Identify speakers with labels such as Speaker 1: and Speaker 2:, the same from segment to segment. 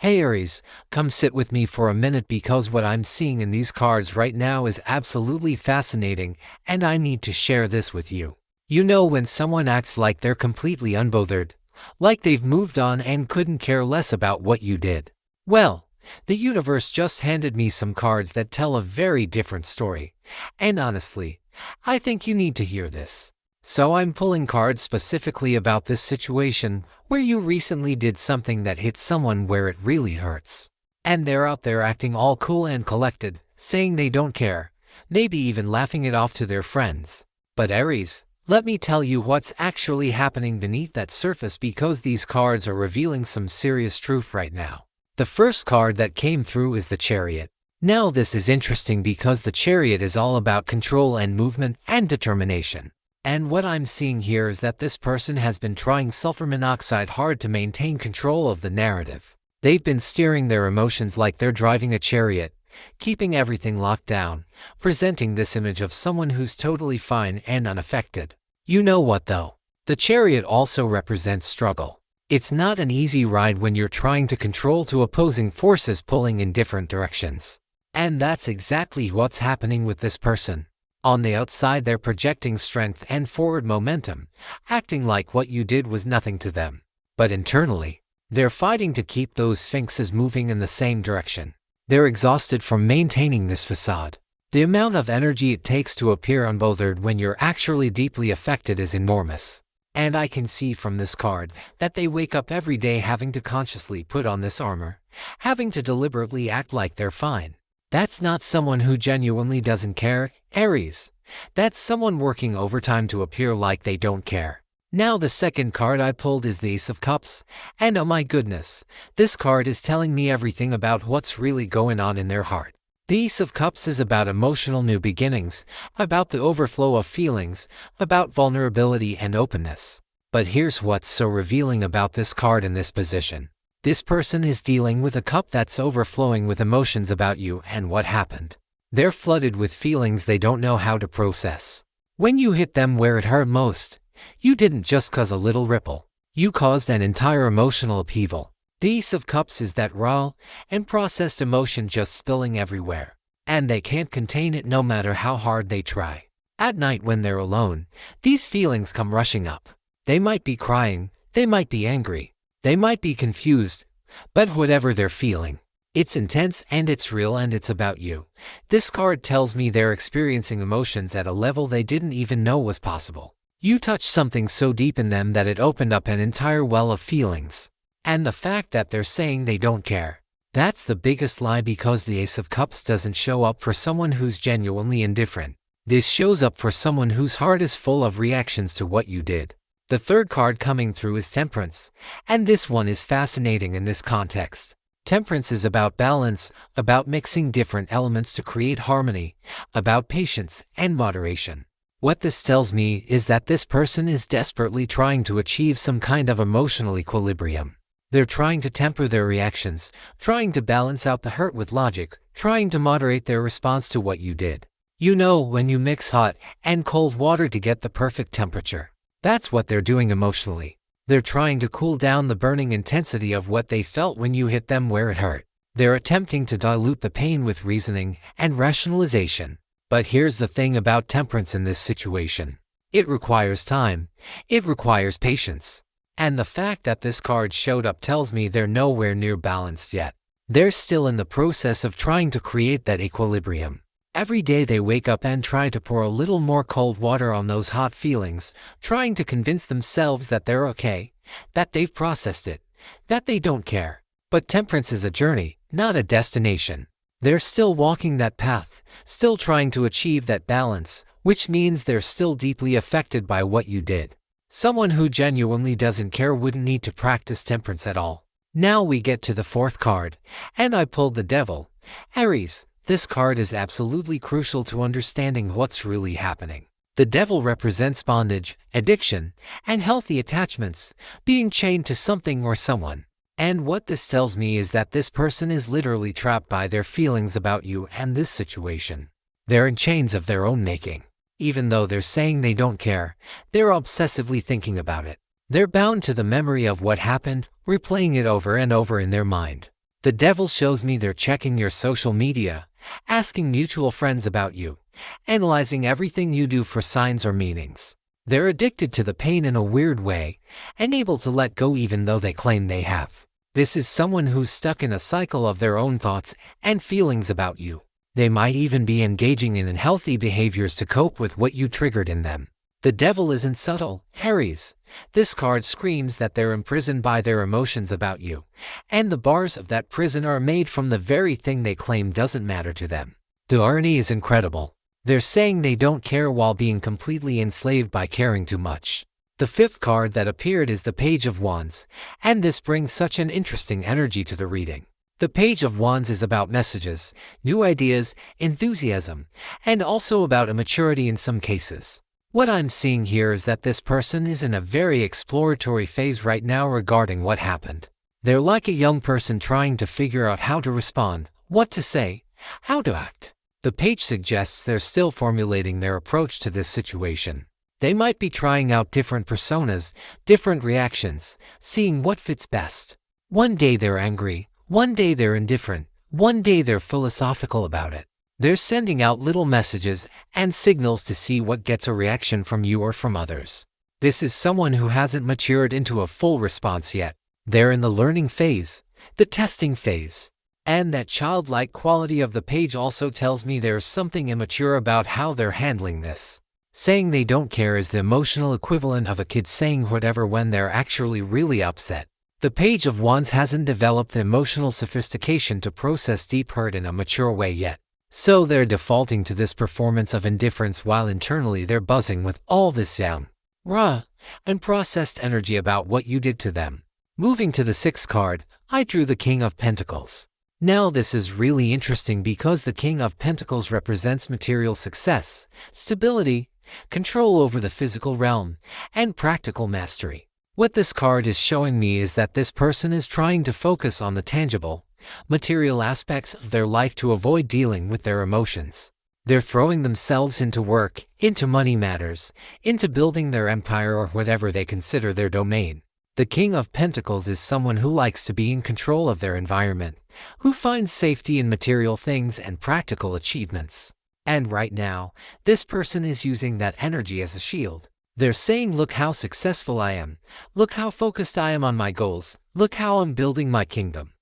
Speaker 1: Hey Aries, come sit with me for a minute because what I'm seeing in these cards right now is absolutely fascinating, and I need to share this with you. You know when someone acts like they're completely unbothered, like they've moved on and couldn't care less about what you did. Well, the universe just handed me some cards that tell a very different story, and honestly, I think you need to hear this. So I'm pulling cards specifically about this situation where you recently did something that hit someone where it really hurts. And they're out there acting all cool and collected, saying they don't care, maybe even laughing it off to their friends. But Aries, let me tell you what's actually happening beneath that surface because these cards are revealing some serious truth right now. The first card that came through is the Chariot. Now this is interesting because the Chariot is all about control and movement and determination. And what I'm seeing here is that this person has been trying sulfur monoxide hard to maintain control of the narrative. They've been steering their emotions like they're driving a chariot, keeping everything locked down, presenting this image of someone who's totally fine and unaffected. You know what though? The Chariot also represents struggle. It's not an easy ride when you're trying to control two opposing forces pulling in different directions. And that's exactly what's happening with this person. On the outside they're projecting strength and forward momentum, acting like what you did was nothing to them. But internally, they're fighting to keep those sphinxes moving in the same direction. They're exhausted from maintaining this facade. The amount of energy it takes to appear unbothered when you're actually deeply affected is enormous. And I can see from this card that they wake up every day having to consciously put on this armor, having to deliberately act like they're fine. That's not someone who genuinely doesn't care, Aries. That's someone working overtime to appear like they don't care. Now the second card I pulled is the Ace of Cups, and oh my goodness, this card is telling me everything about what's really going on in their heart. The Ace of Cups is about emotional new beginnings, about the overflow of feelings, about vulnerability and openness. But here's what's so revealing about this card in this position. This person is dealing with a cup that's overflowing with emotions about you and what happened. They're flooded with feelings they don't know how to process. When you hit them where it hurt most, you didn't just cause a little ripple. You caused an entire emotional upheaval. The Ace of Cups is that raw and processed emotion just spilling everywhere. And they can't contain it no matter how hard they try. At night when they're alone, these feelings come rushing up. They might be crying, they might be angry. They might be confused, but whatever they're feeling, it's intense and it's real and it's about you. This card tells me they're experiencing emotions at a level they didn't even know was possible. You touched something so deep in them that it opened up an entire well of feelings. And the fact that they're saying they don't care, that's the biggest lie because the Ace of Cups doesn't show up for someone who's genuinely indifferent. This shows up for someone whose heart is full of reactions to what you did. The third card coming through is Temperance, and this one is fascinating in this context. Temperance is about balance, about mixing different elements to create harmony, about patience and moderation. What this tells me is that this person is desperately trying to achieve some kind of emotional equilibrium. They're trying to temper their reactions, trying to balance out the hurt with logic, trying to moderate their response to what you did. You know, when you mix hot and cold water to get the perfect temperature. That's what they're doing emotionally. They're trying to cool down the burning intensity of what they felt when you hit them where it hurt. They're attempting to dilute the pain with reasoning and rationalization. But here's the thing about temperance in this situation. It requires time. It requires patience. And the fact that this card showed up tells me they're nowhere near balanced yet. They're still in the process of trying to create that equilibrium. Every day they wake up and try to pour a little more cold water on those hot feelings, trying to convince themselves that they're okay, that they've processed it, that they don't care. But temperance is a journey, not a destination. They're still walking that path, still trying to achieve that balance, which means they're still deeply affected by what you did. Someone who genuinely doesn't care wouldn't need to practice temperance at all. Now we get to the fourth card, and I pulled the Devil. Aries. This card is absolutely crucial to understanding what's really happening. The Devil represents bondage, addiction, and healthy attachments, being chained to something or someone. And what this tells me is that this person is literally trapped by their feelings about you and this situation. They're in chains of their own making. Even though they're saying they don't care, they're obsessively thinking about it. They're bound to the memory of what happened, replaying it over and over in their mind. The devil shows me they're checking your social media, asking mutual friends about you, analyzing everything you do for signs or meanings. They're addicted to the pain in a weird way, and able to let go even though they claim they have. This is someone who's stuck in a cycle of their own thoughts and feelings about you. They might even be engaging in unhealthy behaviors to cope with what you triggered in them. The devil isn't subtle, Aries. This card screams that they're imprisoned by their emotions about you, and the bars of that prison are made from the very thing they claim doesn't matter to them. The irony is incredible. They're saying they don't care while being completely enslaved by caring too much. The fifth card that appeared is the Page of Wands, and this brings such an interesting energy to the reading. The Page of Wands is about messages, new ideas, enthusiasm, and also about immaturity in some cases. What I'm seeing here is that this person is in a very exploratory phase right now regarding what happened. They're like a young person trying to figure out how to respond, what to say, how to act. The page suggests they're still formulating their approach to this situation. They might be trying out different personas, different reactions, seeing what fits best. One day they're angry, one day they're indifferent, one day they're philosophical about it. They're sending out little messages and signals to see what gets a reaction from you or from others. This is someone who hasn't matured into a full response yet. They're in the learning phase, the testing phase. And that childlike quality of the page also tells me there's something immature about how they're handling this. Saying they don't care is the emotional equivalent of a kid saying whatever when they're actually really upset. The Page of Wands hasn't developed the emotional sophistication to process deep hurt in a mature way yet. So they're defaulting to this performance of indifference while internally they're buzzing with all this down, raw, unprocessed energy about what you did to them. Moving to the sixth card, I drew the King of Pentacles. Now this is really interesting because the King of Pentacles represents material success, stability, control over the physical realm, and practical mastery. What this card is showing me is that this person is trying to focus on the tangible, material aspects of their life to avoid dealing with their emotions. They're throwing themselves into work, into money matters, into building their empire or whatever they consider their domain. The King of Pentacles is someone who likes to be in control of their environment, who finds safety in material things and practical achievements. And right now, this person is using that energy as a shield. They're saying, look how successful I am, look how focused I am on my goals, look how I'm building my kingdom.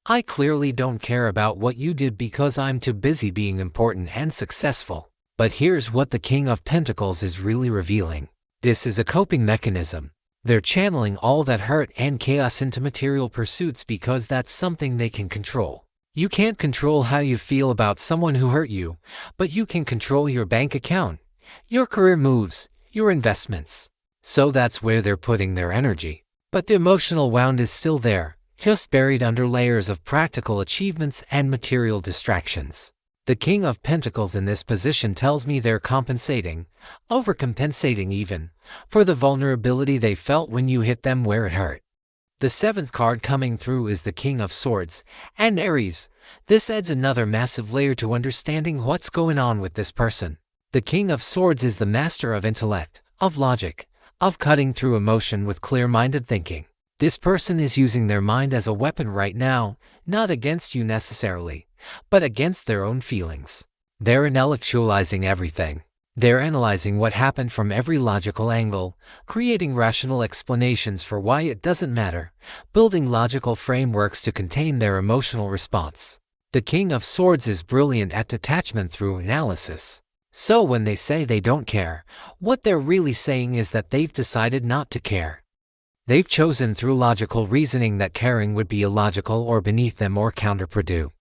Speaker 1: I clearly don't care about what you did because I'm too busy being important and successful. But here's what the King of Pentacles is really revealing. This is a coping mechanism. They're channeling all that hurt and chaos into material pursuits because that's something they can control. You can't control how you feel about someone who hurt you, but you can control your bank account, your career moves, your investments. So that's where they're putting their energy. But the emotional wound is still there, just buried under layers of practical achievements and material distractions. The King of Pentacles in this position tells me they're compensating, overcompensating even, for the vulnerability they felt when you hit them where it hurt. The seventh card coming through is the King of Swords and Aries. This adds another massive layer to understanding what's going on with this person. The King of Swords is the master of intellect, of logic, of cutting through emotion with clear-minded thinking. This person is using their mind as a weapon right now, not against you necessarily, but against their own feelings. They're intellectualizing everything. They're analyzing what happened from every logical angle, creating rational explanations for why it doesn't matter, building logical frameworks to contain their emotional response. The King of Swords is brilliant at detachment through analysis. So when they say they don't care, what they're really saying is that they've decided not to care. They've chosen through logical reasoning that caring would be illogical or beneath them or counterproductive.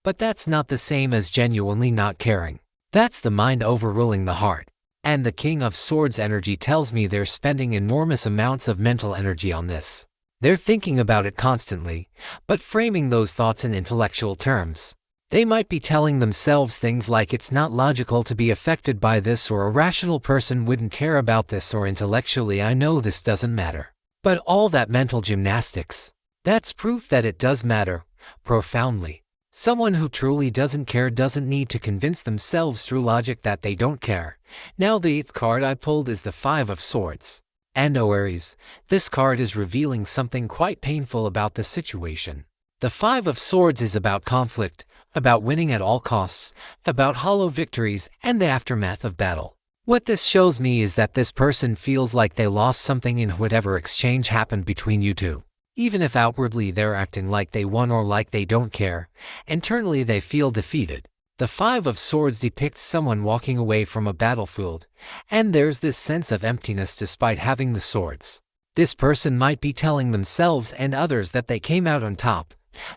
Speaker 1: But that's not the same as genuinely not caring. That's the mind overruling the heart. And the King of Swords energy tells me they're spending enormous amounts of mental energy on this. They're thinking about it constantly, but framing those thoughts in intellectual terms. They might be telling themselves things like it's not logical to be affected by this, or a rational person wouldn't care about this, or intellectually I know this doesn't matter. But all that mental gymnastics, that's proof that it does matter, profoundly. Someone who truly doesn't care doesn't need to convince themselves through logic that they don't care. Now the eighth card I pulled is the Five of Swords. And Aries, this card is revealing something quite painful about the situation. The Five of Swords is about conflict, about winning at all costs, about hollow victories and the aftermath of battle. What this shows me is that this person feels like they lost something in whatever exchange happened between you two. Even if outwardly they're acting like they won or like they don't care, internally they feel defeated. The Five of Swords depicts someone walking away from a battlefield, and there's this sense of emptiness despite having the swords. This person might be telling themselves and others that they came out on top,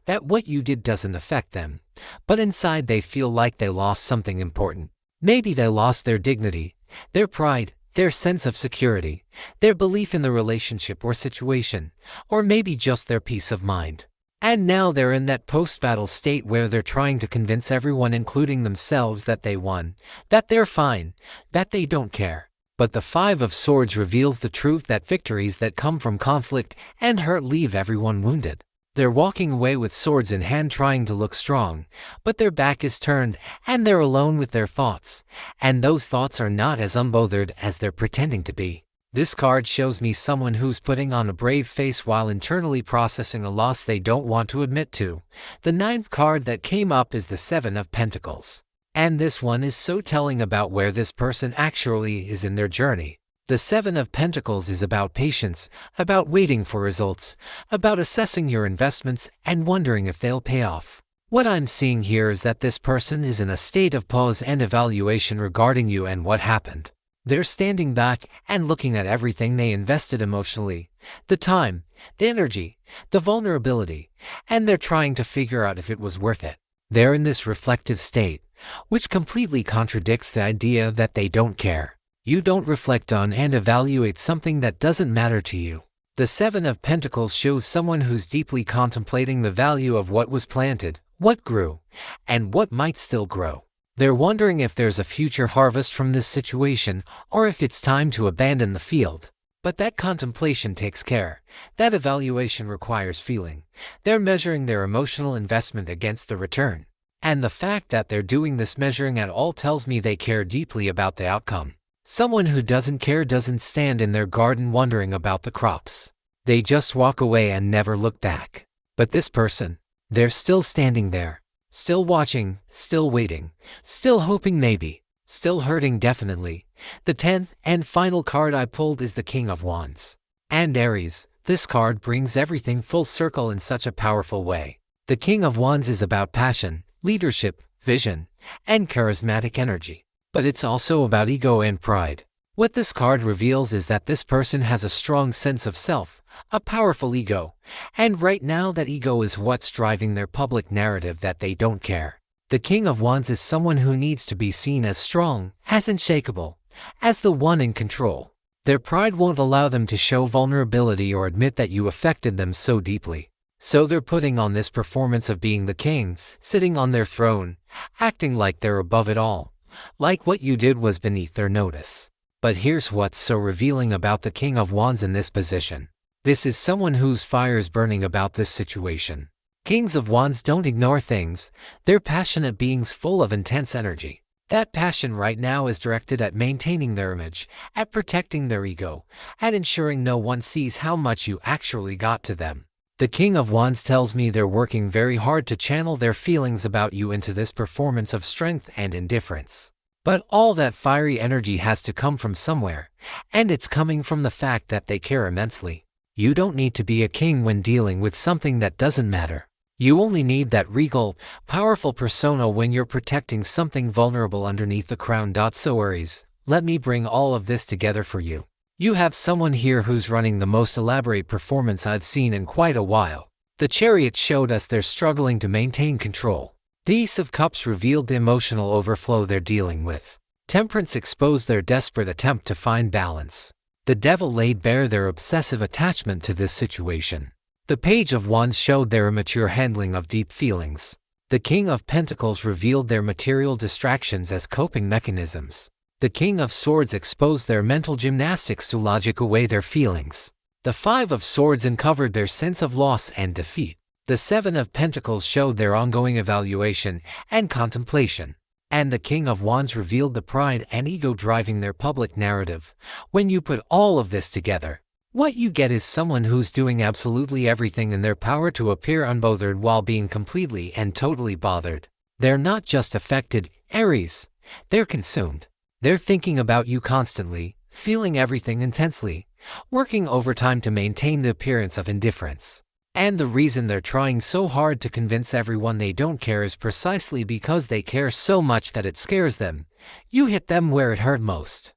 Speaker 1: that what you did doesn't affect them, but inside they feel like they lost something important. Maybe they lost their dignity, their pride, their sense of security, their belief in the relationship or situation, or maybe just their peace of mind. And now they're in that post-battle state where they're trying to convince everyone, including themselves, that they won, that they're fine, that they don't care. But the Five of Swords reveals the truth that victories that come from conflict and hurt leave everyone wounded. They're walking away with swords in hand trying to look strong, but their back is turned and they're alone with their thoughts. And those thoughts are not as unbothered as they're pretending to be. This card shows me someone who's putting on a brave face while internally processing a loss they don't want to admit to. The ninth card that came up is the Seven of Pentacles. And this one is so telling about where this person actually is in their journey. The Seven of Pentacles is about patience, about waiting for results, about assessing your investments and wondering if they'll pay off. What I'm seeing here is that this person is in a state of pause and evaluation regarding you and what happened. They're standing back and looking at everything they invested emotionally, the time, the energy, the vulnerability, and they're trying to figure out if it was worth it. They're in this reflective state, which completely contradicts the idea that they don't care. You don't reflect on and evaluate something that doesn't matter to you. The Seven of Pentacles shows someone who's deeply contemplating the value of what was planted, what grew, and what might still grow. They're wondering if there's a future harvest from this situation or if it's time to abandon the field. But that contemplation takes care. That evaluation requires feeling. They're measuring their emotional investment against the return. And the fact that they're doing this measuring at all tells me they care deeply about the outcome. Someone who doesn't care doesn't stand in their garden wondering about the crops. They just walk away and never look back. But this person, they're still standing there, still watching, still waiting, still hoping maybe, still hurting definitely. The 10th and final card I pulled is the King of Wands. And Aries, this card brings everything full circle in such a powerful way. The King of Wands is about passion, leadership, vision, and charismatic energy. But it's also about ego and pride. What this card reveals is that this person has a strong sense of self, a powerful ego, and right now that ego is what's driving their public narrative that they don't care. The King of Wands is someone who needs to be seen as strong, as unshakable, as the one in control. Their pride won't allow them to show vulnerability or admit that you affected them so deeply. So they're putting on this performance of being the king, sitting on their throne, acting like they're above it all, like what you did was beneath their notice. But here's what's so revealing about the King of Wands in this position. This is someone whose fire is burning about this situation. Kings of Wands don't ignore things. They're passionate beings full of intense energy. That passion right now is directed at maintaining their image, at protecting their ego, at ensuring no one sees how much you actually got to them. The King of Wands tells me they're working very hard to channel their feelings about you into this performance of strength and indifference. But all that fiery energy has to come from somewhere, and it's coming from the fact that they care immensely. You don't need to be a king when dealing with something that doesn't matter. You only need that regal, powerful persona when you're protecting something vulnerable underneath the crown. So Aries, let me bring all of this together for you. You have someone here who's running the most elaborate performance I've seen in quite a while. The Chariot showed us they're struggling to maintain control. The Ace of Cups revealed the emotional overflow they're dealing with. Temperance exposed their desperate attempt to find balance. The Devil laid bare their obsessive attachment to this situation. The Page of Wands showed their immature handling of deep feelings. The King of Pentacles revealed their material distractions as coping mechanisms. The King of Swords exposed their mental gymnastics to logic away their feelings. The Five of Swords uncovered their sense of loss and defeat. The Seven of Pentacles showed their ongoing evaluation and contemplation. And the King of Wands revealed the pride and ego driving their public narrative. When you put all of this together, What you get is someone who's doing absolutely everything in their power to appear unbothered while being completely and totally bothered. They're not just affected, Aries. They're consumed. They're thinking about you constantly, feeling everything intensely, working overtime to maintain the appearance of indifference. And the reason they're trying so hard to convince everyone they don't care is precisely because they care so much that it scares them. You hit them where it hurt most.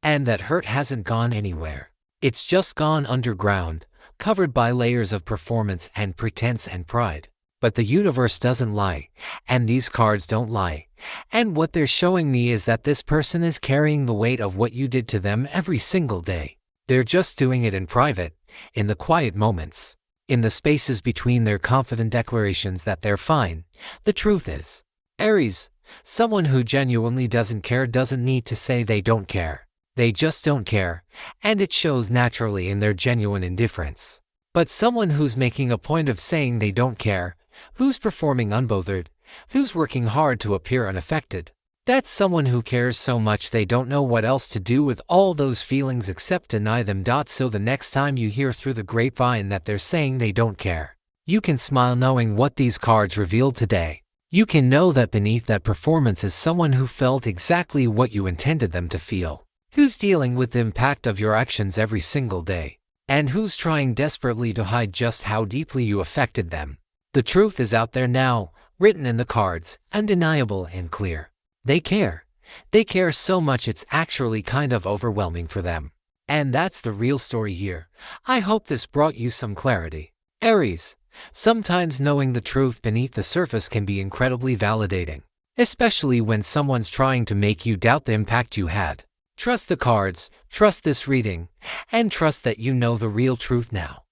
Speaker 1: And that hurt hasn't gone anywhere. It's just gone underground, covered by layers of performance and pretense and pride. But the universe doesn't lie, and these cards don't lie. And what they're showing me is that this person is carrying the weight of what you did to them every single day. They're just doing it in private, in the quiet moments, in the spaces between their confident declarations that they're fine. The truth is, Aries, someone who genuinely doesn't care doesn't need to say they don't care. They just don't care, and it shows naturally in their genuine indifference. But someone who's making a point of saying they don't care, who's performing unbothered, who's working hard to appear unaffected, that's someone who cares so much they don't know what else to do with all those feelings except deny them. So the next time you hear through the grapevine that they're saying they don't care, you can smile knowing what these cards revealed today. You can know that beneath that performance is someone who felt exactly what you intended them to feel, who's dealing with the impact of your actions every single day, and who's trying desperately to hide just how deeply you affected them. The truth is out there now, written in the cards, undeniable and clear. They care. They care so much it's actually kind of overwhelming for them. And that's the real story here. I hope this brought you some clarity. Aries, sometimes knowing the truth beneath the surface can be incredibly validating, especially when someone's trying to make you doubt the impact you had. Trust the cards, trust this reading, and trust that you know the real truth now.